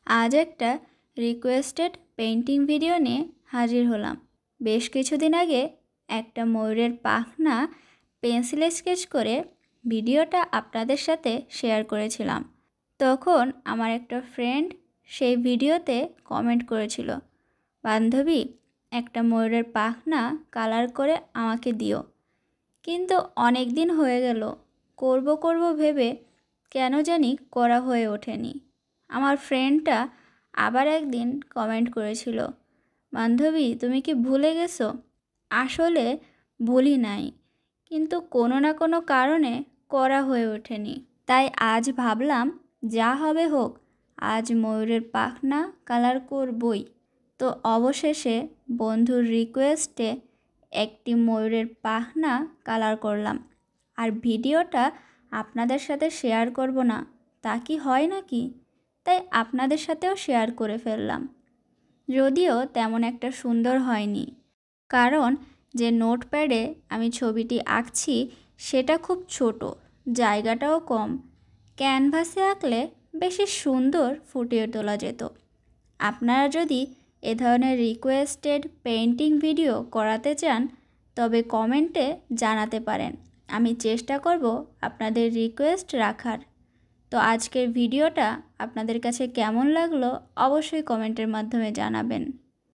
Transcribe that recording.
আজ একটা requested painting video নিয়ে হাজির হলাম। বেশ কিছুদিন আগে একটা ময়ূরের পাখনা পেন্সিলে স্কেচ করে ভিডিওটা আপনাদের সাথে শেয়ার করেছিলাম। তখন আমার একটা ফ্রেন্ড সেই ভিডিওতে কমেন্ট করেছিল, বান্ধবী একটা ময়ূরের পাখনা কালার করে আমাকে দিও। কিন্তু অনেক দিন হয়ে গেল, করব ভেবে কেন জানি করা হয়ে ওঠেনি। আমার ফ্রেন্ডটা আবার একদিন কমেন্ট করেছিল, বান্ধবী তুমি কি ভুলে গেছো? আসলে ভুলি নাই, কিন্তু কোনো না কোনো কারণে করা হয়ে ওঠেনি। তাই আজ ভাবলাম যা হবে হোক, আজ ময়ূরের পাখনা কালার করবই। তো অবশেষে বন্ধুর রিকোয়েস্টে একটি ময়ূরের পাখনা কালার করলাম। আর ভিডিওটা আপনাদের সাথে শেয়ার করব না তা কি হয় নাকি? তাই আপনাদের সাথেও শেয়ার করে ফেললাম। যদিও তেমন একটা সুন্দর হয়নি, কারণ যে নোটপ্যাডে আমি ছবিটি আঁকছি সেটা খুব ছোট, জায়গাটাও কম। ক্যানভাসে আঁকলে বেশি সুন্দর ফুটিয়ে তোলা যেত। আপনারা যদি এ ধরনের রিকোয়েস্টেড পেইন্টিং ভিডিও করাতে চান তবে কমেন্টে জানাতে পারেন। আমি চেষ্টা করব আপনাদের রিকোয়েস্ট রাখার। তো আজকের ভিডিওটা আপনাদের কাছে কেমন লাগলো অবশ্যই কমেন্টের মাধ্যমে জানাবেন।